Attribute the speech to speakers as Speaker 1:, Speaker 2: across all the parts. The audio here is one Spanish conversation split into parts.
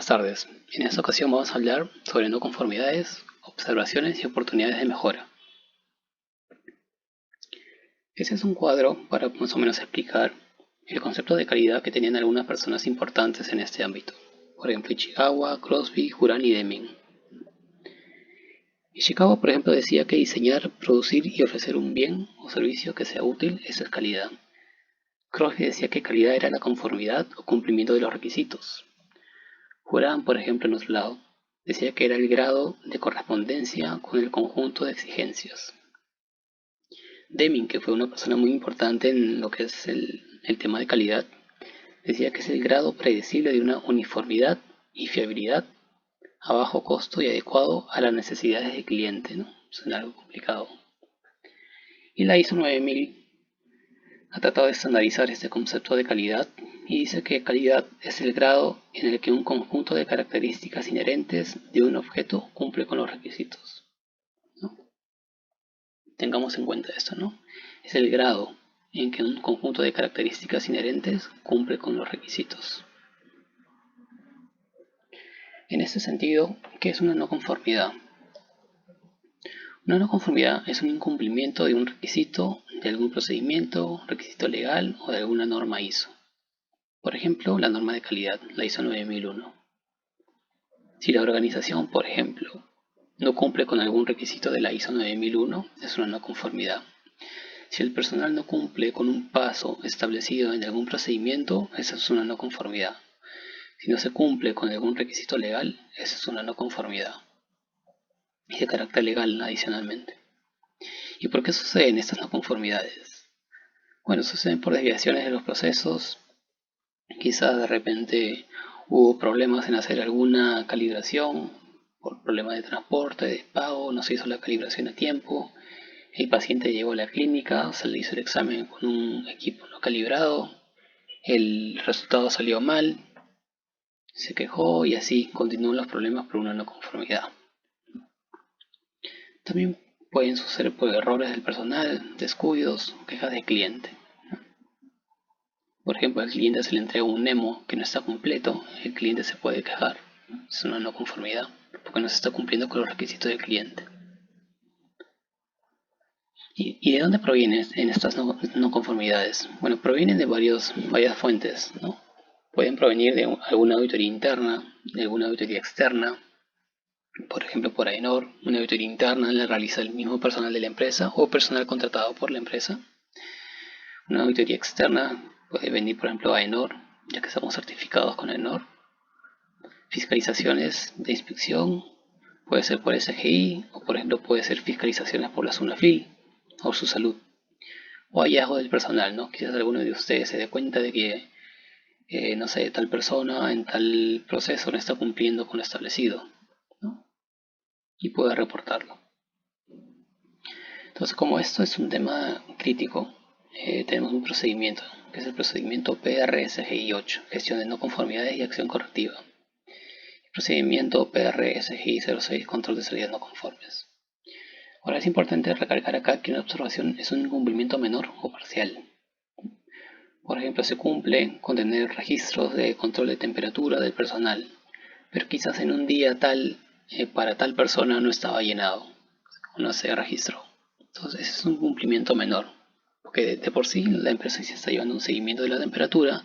Speaker 1: buenas tardes. En esta ocasión vamos a hablar sobre no conformidades, observaciones y oportunidades de mejora. Este es un cuadro para más o menos explicar el concepto de calidad que tenían algunas personas importantes en este ámbito. Por ejemplo, Ishikawa, Crosby, Juran y Deming. Ishikawa, por ejemplo, decía que diseñar, producir y ofrecer un bien o servicio que sea útil, eso es calidad. Crosby decía que calidad era la conformidad o cumplimiento de los requisitos. Juran, por ejemplo, en otro lado, decía que era el grado de correspondencia con el conjunto de exigencias. Deming, que fue una persona muy importante en lo que es el tema de calidad, decía que es el grado predecible de una uniformidad y fiabilidad a bajo costo y adecuado a las necesidades del cliente, ¿no? Suena algo complicado. Y la ISO 9000 ha tratado de estandarizar este concepto de calidad y dice que calidad es el grado en el que un conjunto de características inherentes de un objeto cumple con los requisitos, ¿no? Tengamos en cuenta esto, ¿no? Es el grado en que un conjunto de características inherentes cumple con los requisitos. En este sentido, ¿qué es una no conformidad? Una no conformidad es un incumplimiento de un requisito, de algún procedimiento, requisito legal o de alguna norma ISO. Por ejemplo, la norma de calidad, la ISO 9001. Si la organización, por ejemplo, no cumple con algún requisito de la ISO 9001, es una no conformidad. Si el personal no cumple con un paso establecido en algún procedimiento, esa es una no conformidad. Si no se cumple con algún requisito legal, esa es una no conformidad. Y de carácter legal adicionalmente. ¿Y por qué suceden estas no conformidades? Bueno, suceden por desviaciones de los procesos. Quizás de repente hubo problemas en hacer alguna calibración, por problemas de transporte, de pago, no se hizo la calibración a tiempo. El paciente llegó a la clínica, se le hizo el examen con un equipo no calibrado, el resultado salió mal, se quejó y así continúan los problemas por una no conformidad. También pueden suceder por errores del personal, descuidos, quejas del cliente. Por ejemplo, al cliente se le entrega un memo que no está completo, el cliente se puede quejar. Es una no conformidad, porque no se está cumpliendo con los requisitos del cliente. ¿Y de dónde provienen en estas no conformidades? Bueno, provienen de varias fuentes, ¿no? Pueden provenir de alguna auditoría interna, de alguna auditoría externa. Por ejemplo, por AENOR, una auditoría interna la realiza el mismo personal de la empresa o personal contratado por la empresa. Una auditoría externa puede venir, por ejemplo, a AENOR, ya que estamos certificados con AENOR. Fiscalizaciones de inspección, puede ser por SGI o, por ejemplo, puede ser fiscalizaciones por la SUNAFIL o su salud. O hallazgo del personal, ¿no? Quizás alguno de ustedes se dé cuenta de que, no sé, tal persona en tal proceso no está cumpliendo con lo establecido, ¿no? Y puede reportarlo. Entonces, como esto es un tema crítico, tenemos un procedimiento, que es el procedimiento PRSGI 8, gestión de no conformidades y acción correctiva. El procedimiento PRSGI 06, control de salidas no conformes. Ahora es importante recalcar acá que una observación es un incumplimiento menor o parcial. Por ejemplo, se cumple con tener registros de control de temperatura del personal, pero quizás en un día tal, para tal persona no estaba llenado, o no se registró. Entonces ese es un cumplimiento menor, porque de por sí la empresa sí está llevando un seguimiento de la temperatura,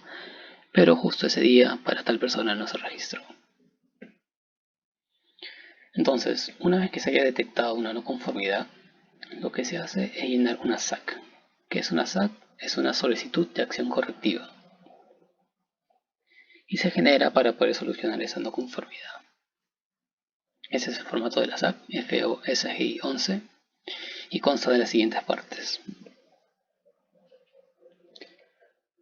Speaker 1: pero justo ese día para tal persona no se registró. Entonces, una vez que se haya detectado una no conformidad, lo que se hace es llenar una SAC. ¿Qué es una SAC? Es una solicitud de acción correctiva. Y se genera para poder solucionar esa no conformidad. Ese es el formato de la SAC, FOSGI 11, y consta de las siguientes partes.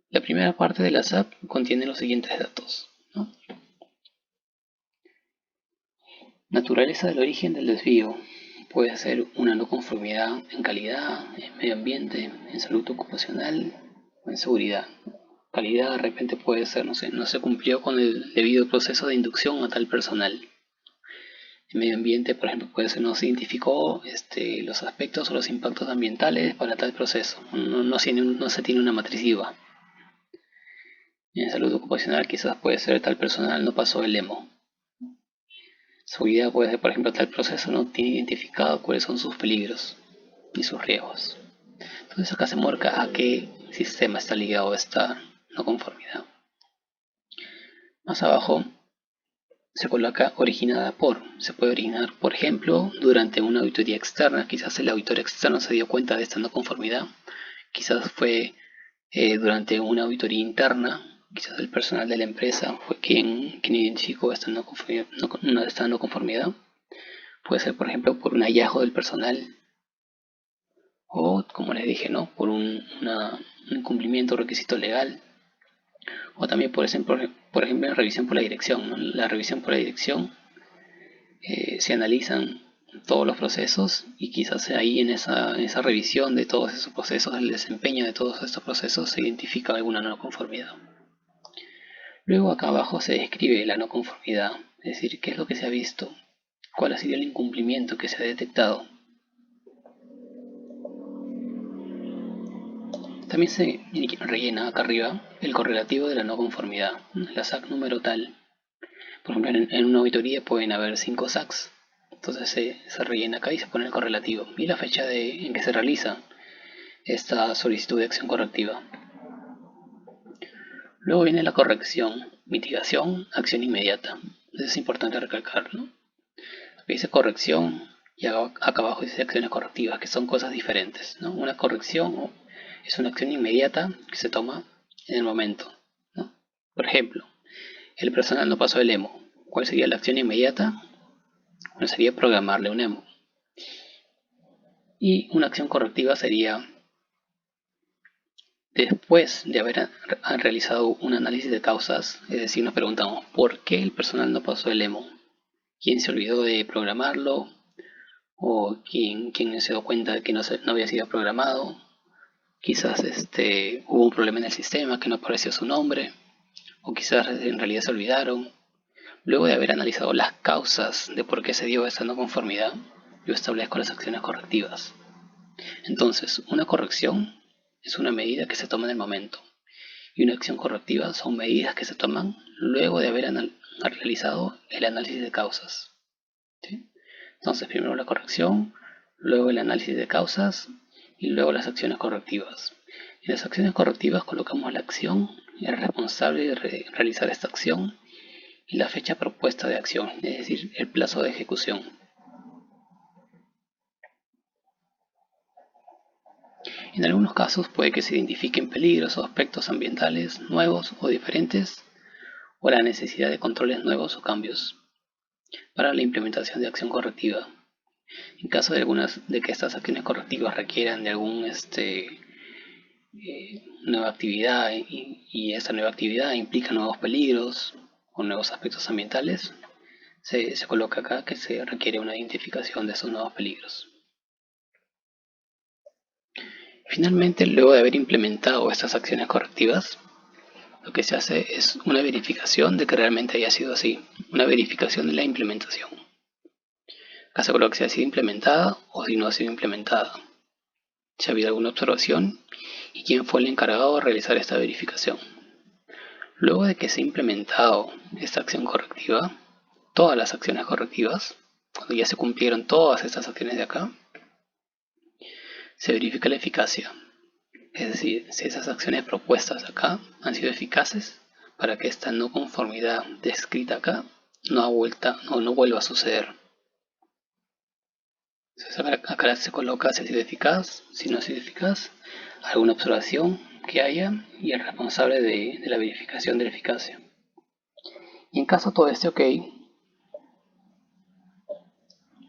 Speaker 1: La primera parte de la SAC contiene los siguientes datos, ¿no? Naturaleza del origen del desvío. Puede ser una no conformidad en calidad, en medio ambiente, en salud ocupacional o en seguridad. Calidad de repente puede ser, no sé, no se cumplió con el debido proceso de inducción a tal personal. En medio ambiente, por ejemplo, puede ser no se identificó los aspectos o los impactos ambientales para tal proceso. No se tiene una matriz IVA. En salud ocupacional quizás puede ser tal personal no pasó el EMO. Seguridad puede ser, por ejemplo, tal proceso no tiene identificado cuáles son sus peligros y sus riesgos. Entonces acá se marca a qué sistema está ligado esta no conformidad. Más abajo se coloca originada por. Se puede originar, por ejemplo, durante una auditoría externa. Quizás el auditor externo se dio cuenta de esta no conformidad. Quizás fue durante una auditoría interna. Quizás el personal de la empresa fue quien identificó esta no conformidad. Puede ser, por ejemplo, por un hallazgo del personal o, como les dije, ¿no? por un incumplimiento de requisito legal. O también puede ser, por ejemplo, la revisión por la dirección. ¿no? La revisión por la dirección se analizan todos los procesos y quizás ahí en esa revisión de todos esos procesos, el desempeño de todos estos procesos, se identifica alguna no conformidad. Luego acá abajo se describe la no conformidad, es decir, qué es lo que se ha visto, cuál ha sido el incumplimiento que se ha detectado. También se rellena acá arriba el correlativo de la no conformidad, la SAC número tal. Por ejemplo, en una auditoría pueden haber 5 SACs. Entonces se rellena acá y se pone el correlativo y la fecha en que se realiza esta solicitud de acción correctiva. Luego viene la corrección, mitigación, acción inmediata. Eso es importante recalcar, ¿no? Aquí dice corrección y acá abajo dice acciones correctivas, que son cosas diferentes, ¿no? Una corrección es una acción inmediata que se toma en el momento, ¿no? Por ejemplo, el personal no pasó el EMO. ¿Cuál sería la acción inmediata? Bueno, sería programarle un EMO. Y una acción correctiva sería después de haber realizado un análisis de causas, es decir, nos preguntamos por qué el personal no pasó el EMO, quién se olvidó de programarlo o quién se dio cuenta de que no había sido programado, quizás hubo un problema en el sistema que no apareció su nombre, o quizás en realidad se olvidaron. Luego de haber analizado las causas de por qué se dio esta no conformidad, yo establezco las acciones correctivas. Entonces, una corrección es una medida que se toma en el momento y una acción correctiva son medidas que se toman luego de haber realizado el análisis de causas. ¿Sí? Entonces, primero la corrección, luego el análisis de causas y luego las acciones correctivas. En las acciones correctivas colocamos la acción, el responsable de realizar esta acción y la fecha propuesta de acción, es decir, el plazo de ejecución. En algunos casos puede que se identifiquen peligros o aspectos ambientales nuevos o diferentes o la necesidad de controles nuevos o cambios para la implementación de acción correctiva. En caso de que estas acciones correctivas requieran de alguna nueva actividad y esta nueva actividad implica nuevos peligros o nuevos aspectos ambientales, se coloca acá que se requiere una identificación de esos nuevos peligros. Finalmente, luego de haber implementado estas acciones correctivas, lo que se hace es una verificación de que realmente haya sido así, una verificación de la implementación. Acá se coloca si ha sido implementada o si no ha sido implementada, si ha habido alguna observación y quién fue el encargado de realizar esta verificación. Luego de que se ha implementado esta acción correctiva, todas las acciones correctivas, cuando ya se cumplieron todas estas acciones de acá, se verifica la eficacia. Es decir, si esas acciones propuestas acá han sido eficaces para que esta no conformidad descrita acá no vuelva a suceder. Entonces acá se coloca si ha sido eficaz, si no ha sido eficaz, alguna observación que haya y el responsable de la verificación de la eficacia. Y en caso todo esté ok,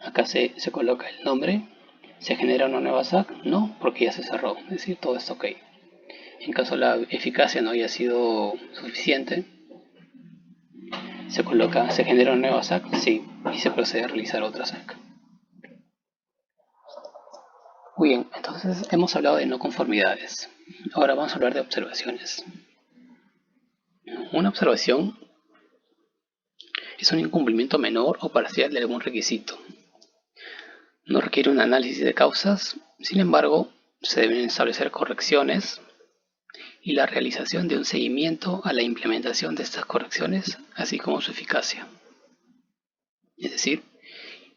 Speaker 1: acá se coloca el nombre, se genera una nueva SAC, no, porque ya se cerró, es decir, todo está ok. En caso la eficacia no haya sido suficiente, se genera una nueva SAC, sí, y se procede a realizar otra SAC. Muy bien, entonces hemos hablado de no conformidades. Ahora vamos a hablar de observaciones. Una observación es un incumplimiento menor o parcial de algún requisito. No requiere un análisis de causas, sin embargo, se deben establecer correcciones y la realización de un seguimiento a la implementación de estas correcciones, así como su eficacia. Es decir,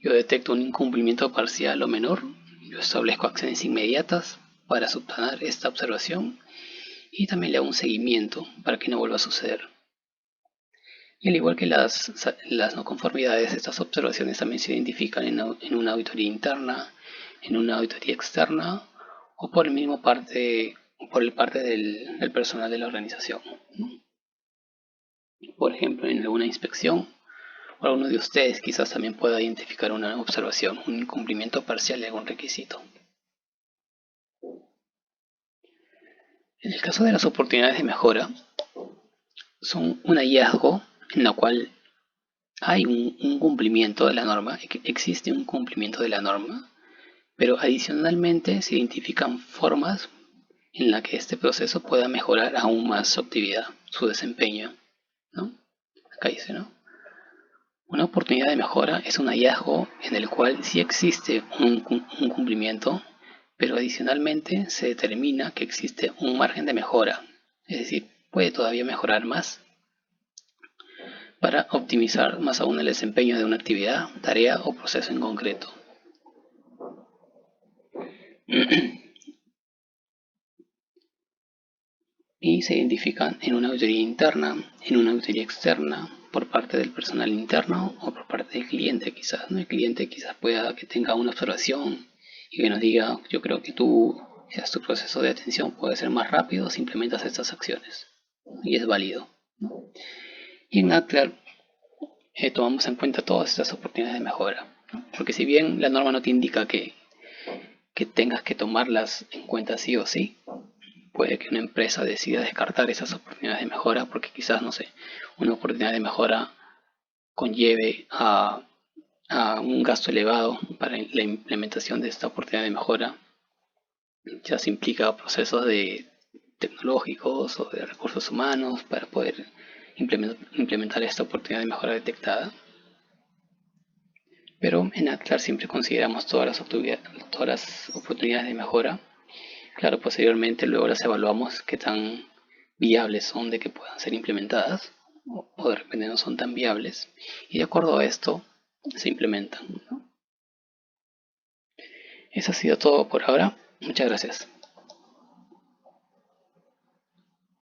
Speaker 1: yo detecto un incumplimiento parcial o menor, yo establezco acciones inmediatas para subsanar esta observación y también le hago un seguimiento para que no vuelva a suceder. Y al igual que las no conformidades, estas observaciones también se identifican en una auditoría interna, en una auditoría externa o por el parte del personal de la organización. Por ejemplo, en alguna inspección, o alguno de ustedes quizás también pueda identificar una observación, un incumplimiento parcial de algún requisito. En el caso de las oportunidades de mejora, son un hallazgo en la cual hay un cumplimiento de la norma, existe un cumplimiento de la norma, pero adicionalmente se identifican formas en las que este proceso pueda mejorar aún más su actividad, su desempeño, ¿no? Acá dice, ¿no? Una oportunidad de mejora es un hallazgo en el cual sí existe un cumplimiento, pero adicionalmente se determina que existe un margen de mejora, es decir, puede todavía mejorar más para optimizar más aún el desempeño de una actividad, tarea o proceso en concreto. Y se identifican en una auditoría interna, en una auditoría externa, por parte del personal interno o por parte del cliente quizás, ¿no? El cliente quizás pueda que tenga una observación y que nos diga, yo creo que tú, quizás tu proceso de atención puede ser más rápido si implementas estas acciones. Y es válido, ¿no? Y en Atlas tomamos en cuenta todas estas oportunidades de mejora, ¿no? Porque si bien la norma no te indica que tengas que tomarlas en cuenta sí o sí, puede que una empresa decida descartar esas oportunidades de mejora porque quizás, no sé, una oportunidad de mejora conlleve a un gasto elevado para la implementación de esta oportunidad de mejora. Ya se implica procesos tecnológicos o de recursos humanos para poder implementar esta oportunidad de mejora detectada. Pero en Atlas siempre consideramos todas las oportunidades de mejora. Claro, posteriormente luego las evaluamos qué tan viables son de que puedan ser implementadas o de repente no son tan viables y de acuerdo a esto se implementan, ¿no? Eso ha sido todo por ahora. Muchas gracias.